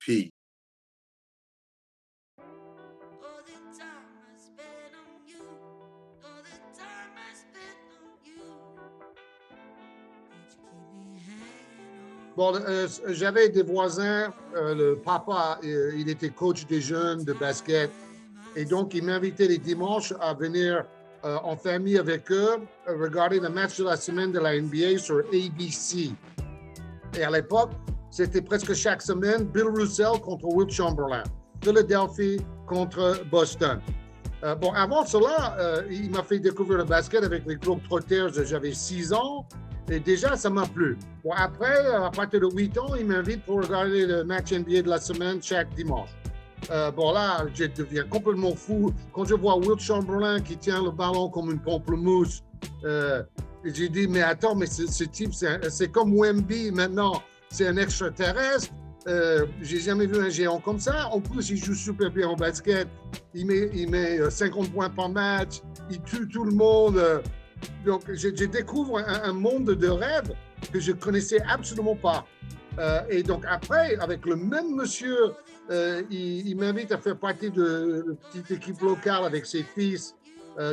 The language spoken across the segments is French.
P. Bon, j'avais des voisins, le papa, il était coach des jeunes de basket, et donc il m'invitait les dimanches à venir en famille avec eux, regarder le match de la semaine de la NBA sur ABC. Et à l'époque, c'était presque chaque semaine Bill Russell contre Wilt Chamberlain, Philadelphie contre Boston. Bon, avant cela, il m'a fait découvrir le basket avec les Globetrotters, j'avais 6 ans, et déjà, ça m'a plu. Bon, après, à partir de 8 ans, il m'invite pour regarder le match NBA de la semaine chaque dimanche. Bon, là, je deviens complètement fou. Quand je vois Wilt Chamberlain qui tient le ballon comme une pamplemousse, j'ai dit, mais attends, mais ce type, c'est comme Wemby maintenant, c'est un extraterrestre. J'ai jamais vu un géant comme ça. En plus, il joue super bien au basket. Il met 50 points par match. Il tue tout le monde. Donc, je découvre un monde de rêve que je connaissais absolument pas. Et donc, après, avec le même monsieur, il m'invite à faire partie de la petite équipe locale avec ses fils.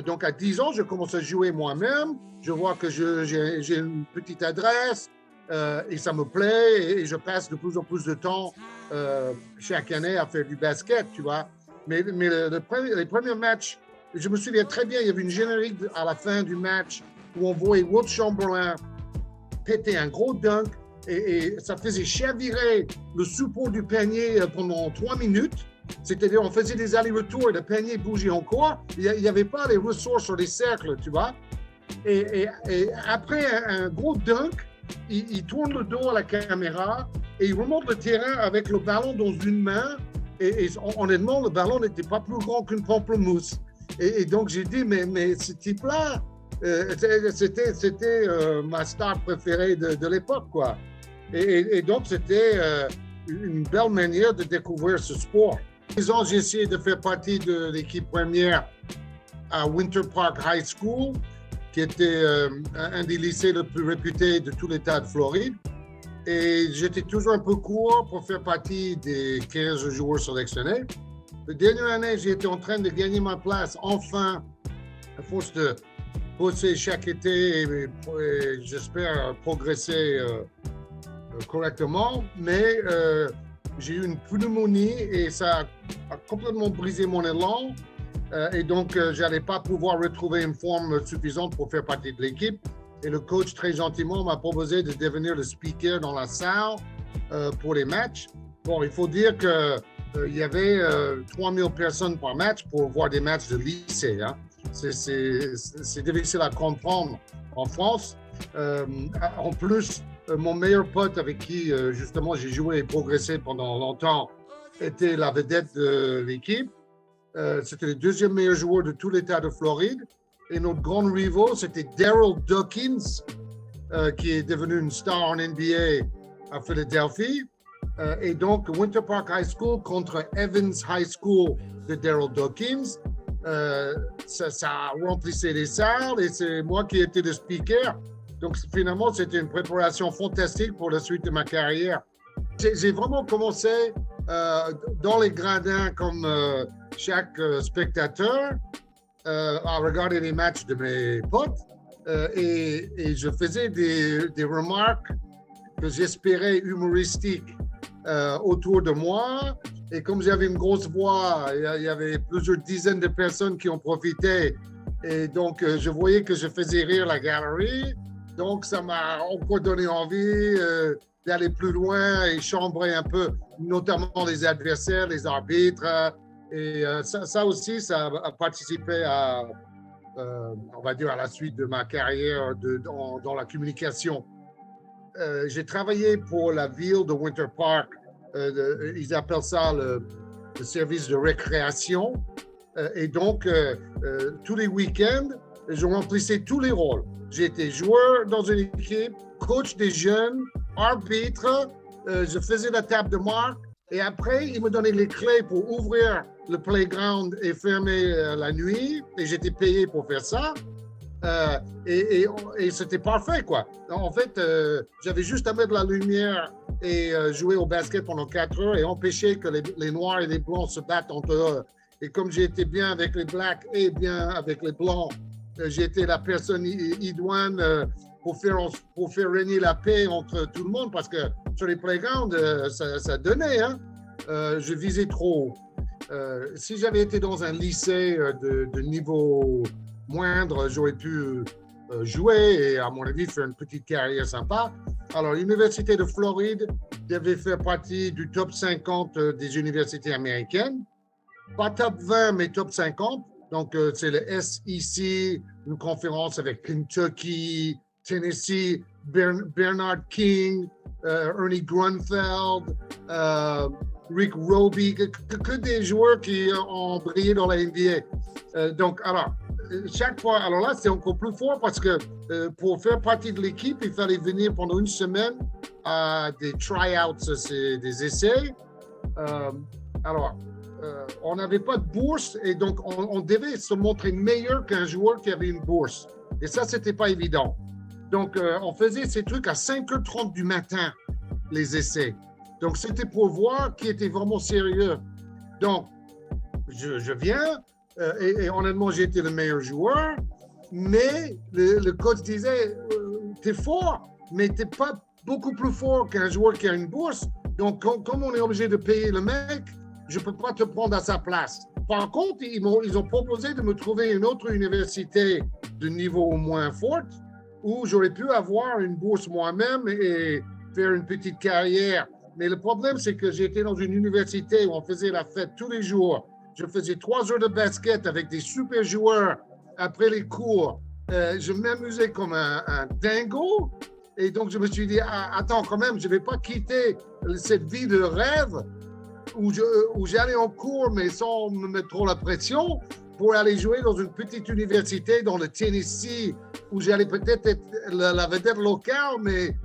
Donc, à 10 ans, je commence à jouer moi-même. Je vois que j'ai une petite adresse et ça me plaît. Et je passe de plus en plus de temps chaque année à faire du basket, tu vois. Mais les premiers matchs, je me souviens très bien, il y avait une générique à la fin du match où on voyait Wilt Chamberlain péter un gros dunk et ça faisait chavirer le support du panier pendant 3 minutes. C'est-à-dire, on faisait des allers-retours et le panier bougeait encore. Il n'y avait pas les ressorts sur les cercles, tu vois. Et après un gros dunk, il tourne le dos à la caméra et il remonte le terrain avec le ballon dans une main. Et honnêtement, le ballon n'était pas plus grand qu'une pamplemousse. Et donc, j'ai dit, mais ce type-là, c'était ma star préférée de l'époque, quoi. Et donc, c'était une belle manière de découvrir ce sport. J'ai essayé de faire partie de l'équipe première à Winter Park High School, qui était un des lycées les plus réputés de tout l'État de Floride. Et j'étais toujours un peu court pour faire partie des 15 joueurs sélectionnés. La dernière année, j'étais en train de gagner ma place, enfin, à force de bosser chaque été et j'espère progresser correctement. Mais j'ai eu une pneumonie et ça a complètement brisé mon élan. Et donc, je n'allais pas pouvoir retrouver une forme suffisante pour faire partie de l'équipe. Et le coach, très gentiment, m'a proposé de devenir le speaker dans la salle pour les matchs. Bon, il faut dire qu'il y avait 3000 personnes par match pour voir des matchs de lycée. Hein. C'est difficile à comprendre en France. En plus, mon meilleur pote avec qui, justement, j'ai joué et progressé pendant longtemps était la vedette de l'équipe. C'était le deuxième meilleur joueur de tout l'État de Floride. Et notre grand rival, c'était Daryl Dawkins, qui est devenu une star en NBA à Philadelphie. Et donc, Winter Park High School contre Evans High School de Daryl Dawkins. Ça remplissait les salles et c'est moi qui étais le speaker. Donc, finalement, c'était une préparation fantastique pour la suite de ma carrière. J'ai vraiment commencé dans les gradins comme chaque spectateur. À regarder les matchs de mes potes et je faisais des remarques que j'espérais humoristiques autour de moi. Et comme j'avais une grosse voix, il y avait plusieurs dizaines de personnes qui en profitaient. Et donc, je voyais que je faisais rire la galerie. Donc, ça m'a encore donné envie d'aller plus loin et chambrer un peu, notamment les adversaires, les arbitres. Et ça aussi, ça a participé à, on va dire, à la suite de ma carrière dans la communication. J'ai travaillé pour la ville de Winter Park. Ils appellent ça le service de récréation. Et donc, tous les week-ends, je remplissais tous les rôles. J'étais joueur dans une équipe, coach des jeunes, arbitre. Je faisais la table de marque. Et après, ils me donnaient les clés pour ouvrir le playground et fermer la nuit. Et j'étais payé pour faire ça. Et c'était parfait, quoi. En fait, j'avais juste à mettre la lumière et jouer au basket pendant 4 heures et empêcher que les Noirs et les Blancs se battent entre eux. Et comme j'ai été bien avec les Blacks et bien avec les Blancs, j'ai été la personne idoine pour faire régner la paix entre tout le monde, parce que sur les playgrounds, ça donnait, hein. Je visais trop haut. Si j'avais été dans un lycée de niveau moindre, j'aurais pu jouer et, à mon avis, faire une petite carrière sympa. Alors, l'Université de Floride devait faire partie du top 50 des universités américaines. Pas top 20, mais top 50. Donc, c'est le SEC, une conférence avec Kentucky, Tennessee, Bernard King, Ernie Grunfeld, Rick Roby, que des joueurs qui ont brillé dans la NBA. Donc, alors, chaque fois, alors là, c'est encore plus fort parce que pour faire partie de l'équipe, il fallait venir pendant une semaine à des tryouts, c'est des essais. Alors, on n'avait pas de bourse et donc on devait se montrer meilleur qu'un joueur qui avait une bourse. Et ça, c'était pas évident. Donc, on faisait ces trucs à 5h30 du matin, les essais. Donc, c'était pour voir qui était vraiment sérieux. Donc, je viens et honnêtement, j'ai été le meilleur joueur, mais le coach disait, t'es fort, mais t'es pas beaucoup plus fort qu'un joueur qui a une bourse. Donc, comme on est obligé de payer le mec, je peux pas te prendre à sa place. Par contre, ils ont proposé de me trouver une autre université de niveau moins forte où j'aurais pu avoir une bourse moi-même et faire une petite carrière. Mais le problème, c'est que j'étais dans une université où on faisait la fête tous les jours. Je faisais 3 heures de basket avec des super joueurs après les cours. Je m'amusais comme un dingo. Et donc, je me suis dit, attends, quand même, je ne vais pas quitter cette vie de rêve où j'allais en cours, mais sans me mettre trop la pression, pour aller jouer dans une petite université dans le Tennessee, où j'allais peut-être être la vedette locale, mais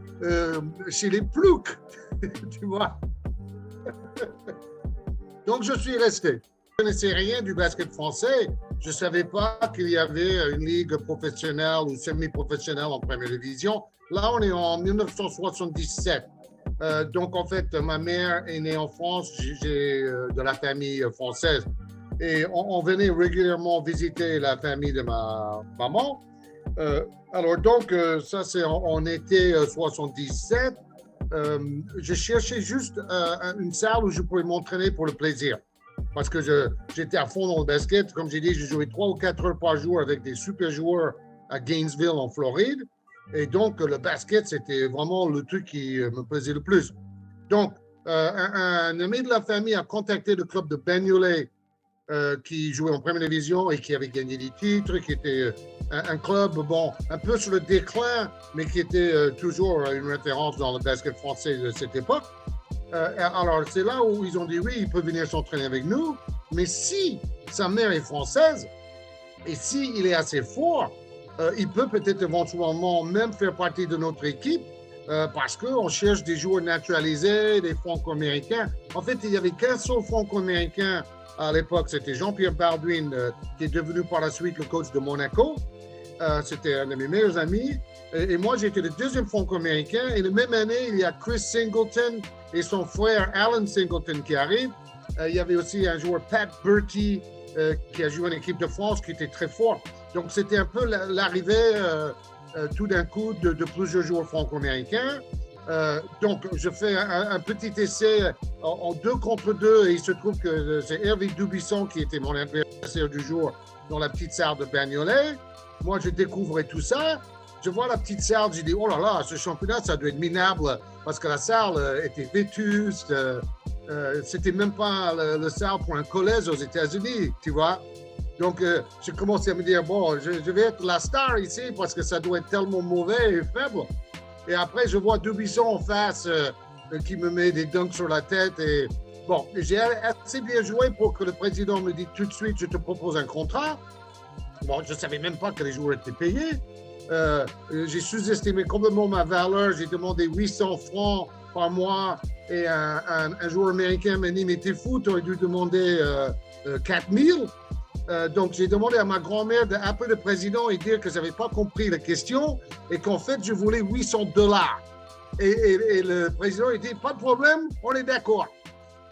chez les ploucs, tu vois. Donc, je suis resté. Je ne connaissais rien du basket français. Je ne savais pas qu'il y avait une ligue professionnelle ou semi-professionnelle en première division. Là, on est en 1977. Donc, en fait, ma mère est née en France. J'ai de la famille française. Et on venait régulièrement visiter la famille de ma maman. Alors, donc, ça, c'est en été 77. Je cherchais juste une salle où je pouvais m'entraîner pour le plaisir. Parce que j'étais à fond dans le basket. Comme j'ai dit, j'ai joué 3 ou 4 heures par jour avec des super joueurs à Gainesville, en Floride. Et donc, le basket, c'était vraiment le truc qui me plaisait le plus. Donc, un ami de la famille a contacté le club de Bagnolet qui jouait en première division et qui avait gagné des titres, qui était un club, bon, un peu sur le déclin, mais qui était toujours une référence dans le basket français de cette époque. Alors, c'est là où ils ont dit, oui, il peut venir s'entraîner avec nous, mais si sa mère est française et s'il est assez fort, il peut peut-être éventuellement même faire partie de notre équipe parce qu'on cherche des joueurs naturalisés, des franco-américains. En fait, il n'y avait qu'un seul franco-américain à l'époque, c'était Jean-Pierre Bardouin, qui est devenu par la suite le coach de Monaco. C'était un de mes meilleurs amis. Et moi, j'étais le deuxième franco-américain. Et la même année, il y a Chris Singleton et son frère Alan Singleton qui arrivent. Il y avait aussi un joueur, Pat Bertie, qui a joué en équipe de France, qui était très fort. Donc, c'était un peu l'arrivée tout d'un coup de plusieurs joueurs franco-américains. Donc, je fais un petit essai en 2 contre 2 et il se trouve que c'est Hervé Dubisson qui était mon adversaire du jour dans la petite salle de Bagnolet. Moi, je découvrais tout ça. Je vois la petite salle, je dis, oh là là, ce championnat, ça doit être minable parce que la salle était vétuste. C'était même pas le salle pour un collège aux États-Unis, tu vois. Donc, j'ai commencé à me dire, bon, je vais être la star ici parce que ça doit être tellement mauvais et faible. Et après, je vois Dubisson en face qui me met des dunks sur la tête. Et bon, j'ai assez bien joué pour que le président me dise tout de suite, je te propose un contrat. Bon, je ne savais même pas que les joueurs étaient payés. J'ai sous-estimé complètement ma valeur. J'ai demandé 800 francs par mois. Et un joueur américain m'a dit, mais t'es fou, tu aurais dû demander 4000. Donc, j'ai demandé à ma grand-mère d'appeler le président et dire que je n'avais pas compris la question et qu'en fait, je voulais $800. Et le président, il dit, pas de problème, on est d'accord.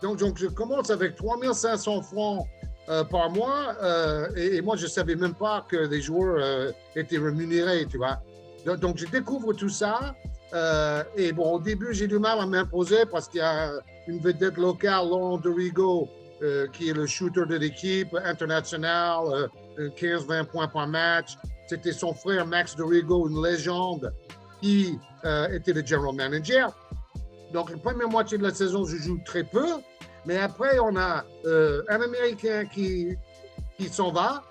Donc, je commence avec 3500 francs par mois et moi, je ne savais même pas que les joueurs étaient rémunérés, tu vois. Donc, je découvre tout ça. Et bon, au début, j'ai du mal à m'imposer parce qu'il y a une vedette locale, Laurent Dorigo, qui est le shooter de l'équipe international, 15-20 points par match. C'était son frère Max Dorigo, une légende, qui était le general manager. Donc, la première moitié de la saison, je joue très peu. Mais après, on a un Américain qui s'en va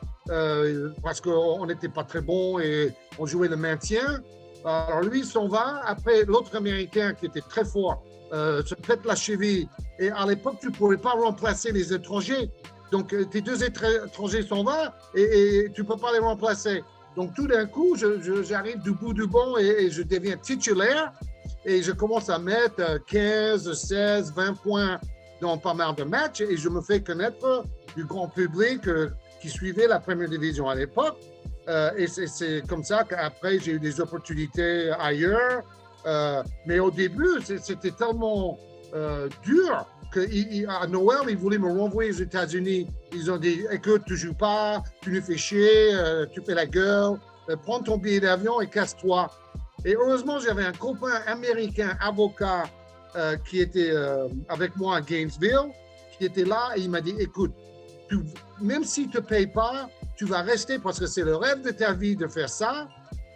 parce qu'on n'était pas très bon et on jouait le maintien. Alors, lui, il s'en va. Après, l'autre Américain qui était très fort se pète la cheville. Et à l'époque, tu ne pouvais pas remplacer les étrangers. Donc, tes deux étrangers s'en vont et tu ne peux pas les remplacer. Donc, tout d'un coup, j'arrive du bout du banc et je deviens titulaire. Et je commence à mettre 15, 16, 20 points dans pas mal de matchs et je me fais connaître du grand public qui suivait la première division à l'époque. Et c'est comme ça qu'après, j'ai eu des opportunités ailleurs. Mais au début, c'était tellement dur qu'à Noël, ils voulaient me renvoyer aux États-Unis. Ils ont dit, écoute, tu ne joues pas, tu nous fais chier, tu fais la gueule, prends ton billet d'avion et casse-toi. Et heureusement, j'avais un copain américain, avocat, qui était avec moi à Gainesville, qui était là et il m'a dit, écoute, même s'ils ne te payent pas, tu vas rester parce que c'est le rêve de ta vie de faire ça.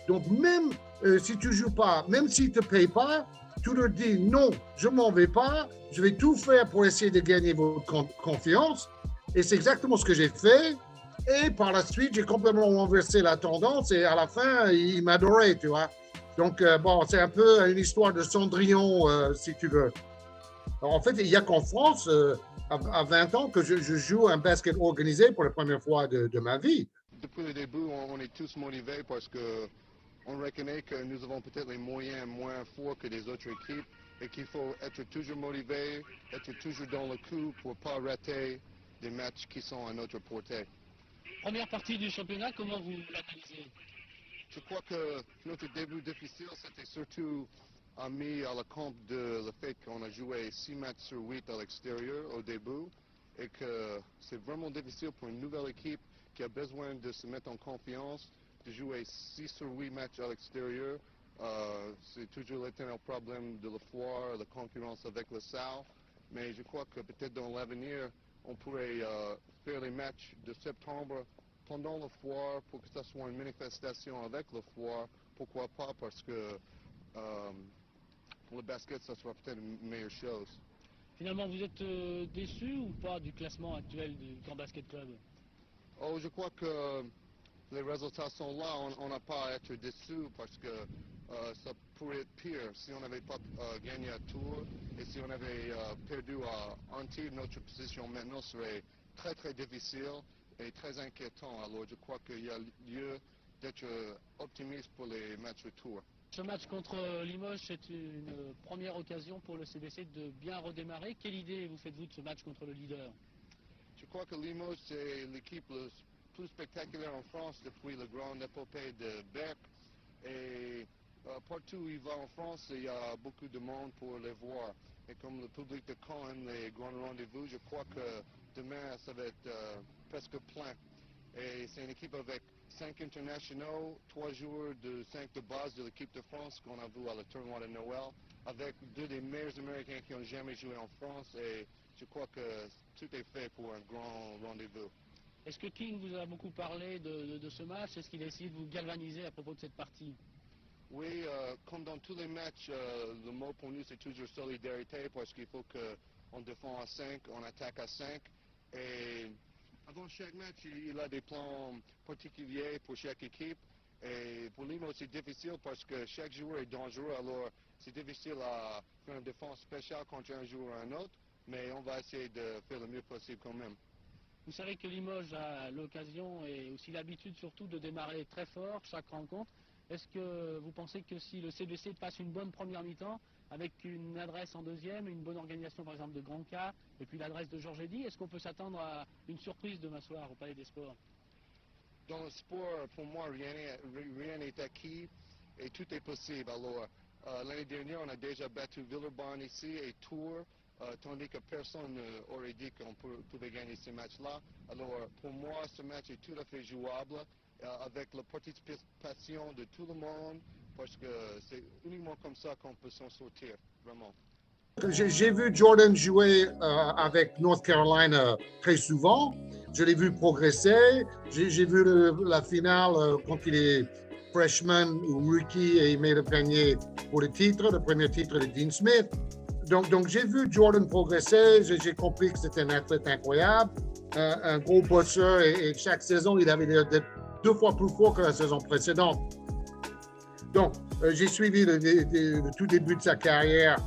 Donc, même si tu ne joues pas, même s'ils ne te payent pas, tu leur dis non, je ne m'en vais pas, je vais tout faire pour essayer de gagner votre confiance. Et c'est exactement ce que j'ai fait. Et par la suite, j'ai complètement renversé la tendance et à la fin, il m'adorait, tu vois. Donc, bon, c'est un peu une histoire de Cendrillon, si tu veux. Alors, en fait, il n'y a qu'en France, à 20 ans, que je joue un basket organisé pour la première fois de ma vie. Depuis le début, on est tous motivés parce qu'on reconnaît que nous avons peut-être les moyens moins forts que les autres équipes et qu'il faut être toujours motivé, être toujours dans le coup pour ne pas rater des matchs qui sont à notre portée. Première partie du championnat, comment vous l'analysez? Je crois que notre début difficile, c'était surtout mis à la compte de le fait qu'on a joué 6 matchs sur 8 à l'extérieur au début et que c'est vraiment difficile pour une nouvelle équipe qui a besoin de se mettre en confiance, de jouer 6 sur 8 matchs à l'extérieur. C'est toujours l'éternel problème de la foire, la concurrence avec le South. Mais je crois que peut-être dans l'avenir, on pourrait faire les matchs de septembre pendant la foire pour que ça soit une manifestation avec la foire. Pourquoi pas? Parce que pour le basket, ça sera peut-être une meilleure chose. Finalement, vous êtes déçu ou pas du classement actuel du Caen Basket Club? Oh, je crois que les résultats sont là. On n'a pas à être déçu parce que ça pourrait être pire si on n'avait pas gagné à Tours et si on avait perdu à Antibes. Notre position maintenant serait très très difficile et très inquiétant. Alors je crois qu'il y a lieu d'être optimiste pour les matchs retour. Ce match contre Limoges, c'est une première occasion pour le CBC de bien redémarrer. Quelle idée vous faites-vous de ce match contre le leader? Je crois que Limoges, c'est l'équipe la plus spectaculaire en France depuis le grand épopée de Berck. Et partout où il va en France, il y a beaucoup de monde pour les voir. Et comme le public de Caen aime les grands rendez-vous, je crois que demain, ça va être presque plein. Et c'est une équipe avec 5 internationaux, 3 joueurs de 5 de base de l'équipe de France qu'on a vu à la tournoi de Noël, avec 2 des meilleurs Américains qui ont jamais joué en France. Et je crois que tout est fait pour un grand rendez-vous. Est-ce que King vous a beaucoup parlé de ce match? Est-ce qu'il a essayé de vous galvaniser à propos de cette partie? Oui, comme dans tous les matchs, le mot pour nous c'est toujours solidarité parce qu'il faut qu'on défend à 5, on attaque à 5. Et avant chaque match, il a des plans particuliers pour chaque équipe. Et pour Limoges, c'est difficile parce que chaque joueur est dangereux, alors c'est difficile à faire une défense spéciale contre un joueur ou un autre, mais on va essayer de faire le mieux possible quand même. Vous savez que Limoges a l'occasion et aussi l'habitude surtout de démarrer très fort chaque rencontre. Est-ce que vous pensez que si le CBC passe une bonne première mi-temps, avec une adresse en deuxième, une bonne organisation par exemple de Granca, et puis l'adresse de Georges Eddy, est-ce qu'on peut s'attendre à une surprise demain soir au Palais des Sports? Dans le sport, pour moi, rien n'est acquis et tout est possible. Alors, l'année dernière, on a déjà battu Villeurbanne ici et Tours, tandis que personne n'aurait dit qu'on pouvait gagner ces matchs-là. Alors, pour moi, ce match est tout à fait jouable avec la participation de tout le monde, parce que c'est uniquement comme ça qu'on peut s'en sortir, vraiment. J'ai vu Jordan jouer avec North Carolina très souvent. Je l'ai vu progresser. J'ai vu la finale quand il est freshman ou rookie et il met le panier pour le titre, le premier titre de Dean Smith. Donc j'ai vu Jordan progresser. J'ai compris que c'était un athlète incroyable, un gros bosseur et chaque saison, il avait l'air d'être 2 fois plus fort que la saison précédente. Donc, j'ai suivi le tout début de sa carrière.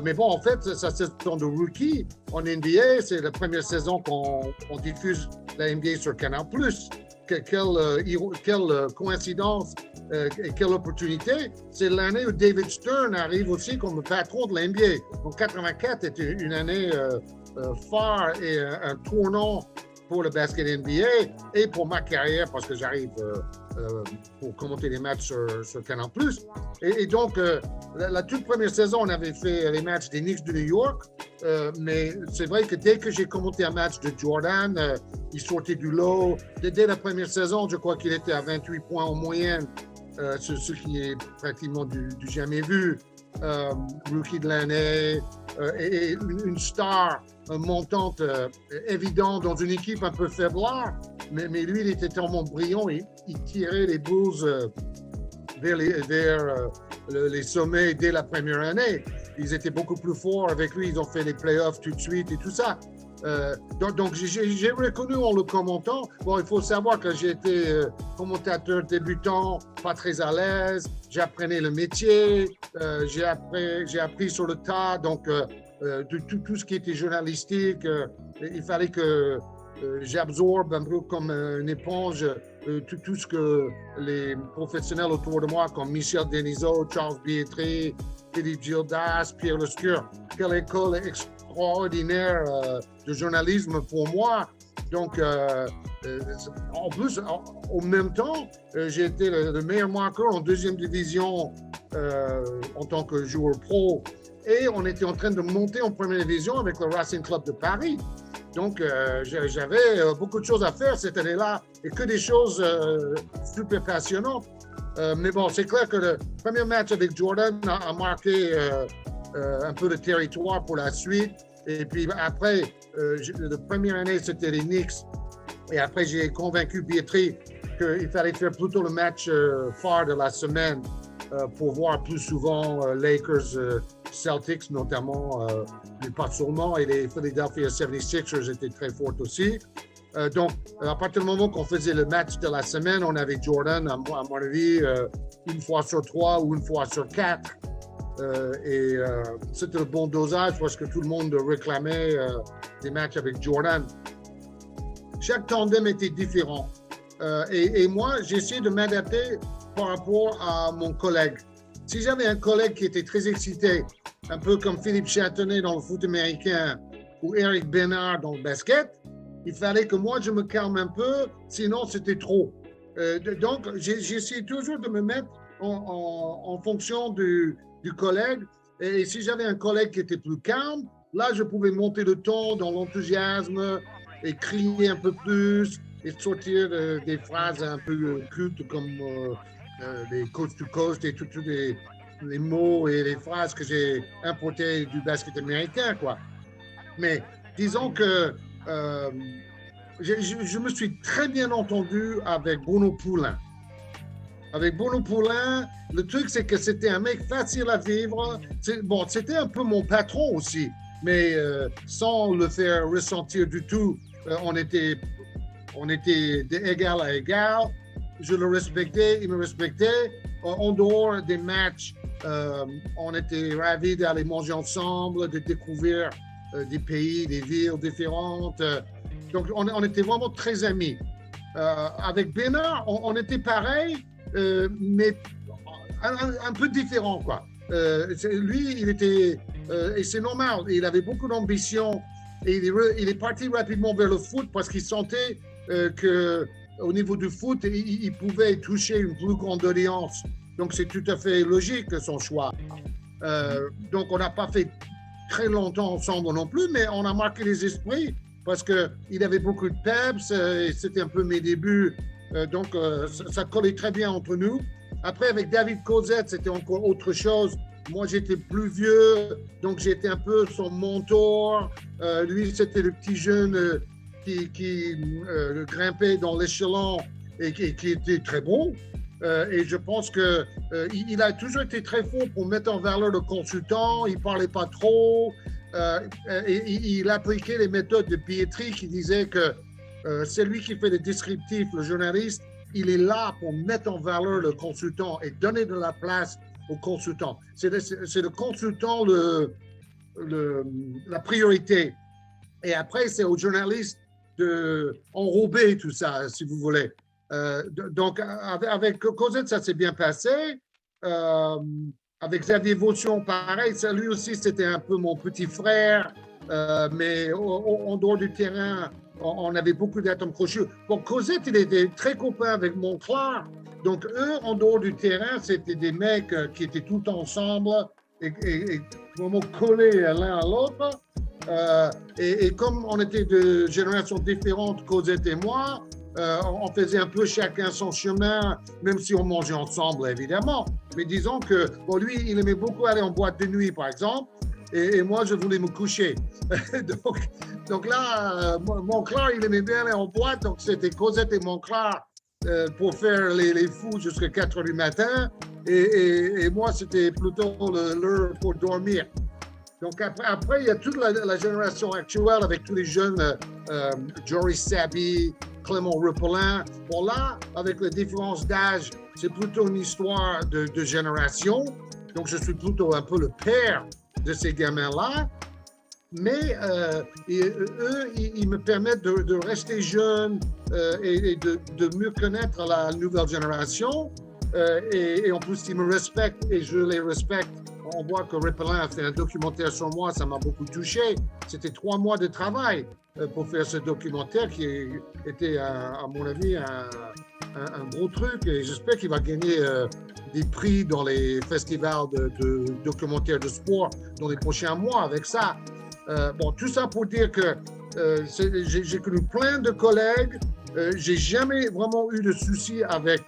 Mais bon, en fait, sa saison de rookie en NBA, c'est la première saison qu'on diffuse la NBA sur Canal+. Quelle coïncidence et quelle opportunité. C'est l'année où David Stern arrive aussi comme le patron de la NBA. Donc, 84 était une année phare et un tournant pour le basket NBA et pour ma carrière parce que j'arrive pour commenter les matchs sur Canal+. Et donc, la toute première saison, on avait fait les matchs des Knicks de New York, mais c'est vrai que dès que j'ai commenté un match de Jordan, il sortait du lot. Dès la première saison, je crois qu'il était à 28 points en moyenne, ce qui est pratiquement du jamais vu. Rookie de l'année et une star montante évidente dans une équipe un peu faiblard, mais lui, il était tellement brillant, il tirait les Bulls vers les sommets dès la première année. Ils étaient beaucoup plus forts avec lui, ils ont fait les playoffs tout de suite et tout ça. Donc j'ai reconnu en le commentant. Bon, il faut savoir que j'ai été commentateur débutant, pas très à l'aise. J'apprenais le métier, j'ai appris sur le tas. Donc tout ce qui était journalistique, il fallait que j'absorbe un peu comme une éponge tout ce que les professionnels autour de moi, comme Michel Denisot, Charles Bietri, Philippe Gildas, Pierre Lescure, quelle école extraordinaire de journalisme pour moi. Donc, en plus, en même temps, j'ai été le meilleur marqueur en deuxième division en tant que joueur pro. Et on était en train de monter en première division avec le Racing Club de Paris. Donc, j'avais beaucoup de choses à faire cette année-là et que des choses super passionnantes. Mais bon, c'est clair que le premier match avec Jordan a marqué un peu de territoire pour la suite. Et puis après, la première année, c'était les Knicks. Et après, j'ai convaincu Bietri qu'il fallait faire plutôt le match phare de la semaine pour voir plus souvent Lakers, Celtics notamment, mais pas seulement. Et les Philadelphia 76ers étaient très forts aussi. Donc, à partir du moment qu'on faisait le match de la semaine, on avait Jordan, à mon avis, une fois sur 3 ou une fois sur 4. Et c'était le bon dosage parce que tout le monde réclamait des matchs avec Jordan. Chaque tandem était différent. Et moi, j'ai essayé de m'adapter par rapport à mon collègue. Si j'avais un collègue qui était très excité, un peu comme Philippe Châtenay dans le foot américain ou Eric Bernard dans le basket, il fallait que moi, je me calme un peu, sinon c'était trop. Donc, j'essaie toujours de me mettre en fonction du collègue. Et si j'avais un collègue qui était plus calme, là, je pouvais monter le ton dans l'enthousiasme et crier un peu plus et sortir des phrases un peu cultes comme les coast to coast et tous les mots et les phrases que j'ai importés du basket américain, quoi. Mais disons que je me suis très bien entendu avec Bruno Poulin. Avec Bruno Poulin, le truc, c'est que c'était un mec facile à vivre. Bon, c'était un peu mon patron aussi, mais sans le faire ressentir du tout. On était d'égal à égal. Je le respectais, il me respectait. En dehors des matchs, on était ravis d'aller manger ensemble, de découvrir des pays, des villes différentes. Donc, on était vraiment très amis. Avec Bernard, on était pareil, mais un peu différent, quoi. Lui, il était, et c'est normal, il avait beaucoup d'ambition et il est parti rapidement vers le foot parce qu'il sentait qu'au niveau du foot, il pouvait toucher une plus grande audience. Donc, c'est tout à fait logique son choix. Donc, on n'a pas fait très longtemps ensemble non plus, mais on a marqué les esprits parce qu'il avait beaucoup de peps et c'était un peu mes débuts. Donc, ça collait très bien entre nous. Après, avec David Cosette, c'était encore autre chose. Moi, j'étais plus vieux, donc j'étais un peu son mentor. Lui, c'était le petit jeune qui grimpait dans l'échelon et qui était très bon. Et je pense qu'il a toujours été très fort pour mettre en valeur le consultant. Il ne parlait pas trop. Et il appliquait les méthodes de Pietri qui disait que c'est lui qui fait le descriptif, le journaliste. Il est là pour mettre en valeur le consultant et donner de la place au consultant. C'est le consultant la priorité. Et après, c'est aux journalistes d'enrober tout ça, si vous voulez. Donc, avec Cosette, ça s'est bien passé. Avec Xavier Vaution, pareil. Lui aussi, c'était un peu mon petit frère. Mais en dehors du terrain, on avait beaucoup d'atomes crochus. Bon, Cosette, il était très copain avec Monclar. Donc, eux, en dehors du terrain, c'était des mecs qui étaient tout ensemble et vraiment collés l'un à l'autre. Et comme on était de générations différentes, Cosette et moi, on faisait un peu chacun son chemin, même si on mangeait ensemble, évidemment. Mais disons que, bon, lui, il aimait beaucoup aller en boîte de nuit, par exemple. Et moi, je voulais me coucher. donc là, Monclar, il aimait bien aller en boîte. Donc, c'était Cosette et Monclar pour faire les fous jusqu'à 4 heures du matin. Et moi, c'était plutôt l'heure pour dormir. Donc, après, il y a toute la génération actuelle avec tous les jeunes, Joris Sabi, Clément Repelin. Bon, là, avec la différence d'âge, c'est plutôt une histoire de génération. Donc, je suis plutôt un peu le père de ces gamins-là, mais eux, ils me permettent de rester jeune et de mieux connaître la nouvelle génération. Et en plus, ils me respectent et je les respecte. On voit que Repelin a fait un documentaire sur moi, ça m'a beaucoup touché. C'était 3 mois de travail pour faire ce documentaire qui était, à mon avis, un gros truc. Et j'espère qu'il va gagner des prix dans les festivals de documentaires de sport dans les prochains mois avec ça. Bon, tout ça pour dire que j'ai connu plein de collègues. J'ai jamais vraiment eu de soucis avec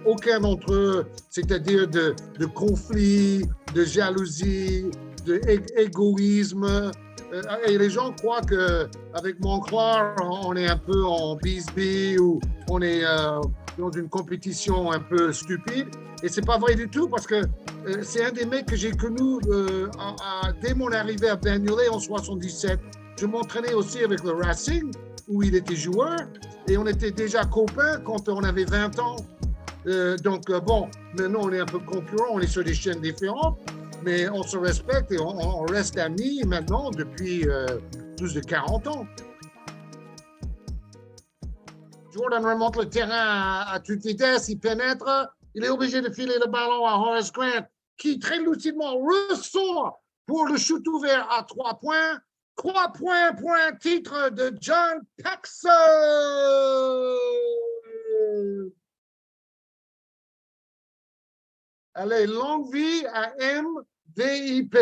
aucun d'entre eux, c'est-à-dire de conflits, de jalousie, d'égoïsme. Et les gens croient qu'avec Monclar, on est un peu en bisbille ou on est dans une compétition un peu stupide. Et c'est pas vrai du tout parce que c'est un des mecs que j'ai connu dès mon arrivée à Bagnolet en 77. Je m'entraînais aussi avec le Racing où il était joueur et on était déjà copains quand on avait 20 ans. Donc, bon, maintenant on est un peu concurrents, on est sur des chaînes différentes, mais on se respecte et on reste amis maintenant depuis plus de 40 ans. Jordan remonte le terrain à toute vitesse, il pénètre, il est obligé de filer le ballon à Horace Grant, qui très lucidement ressort pour le shoot ouvert à 3 points. 3 points pour un titre de John Paxson. Allez, longue vie à MVIP.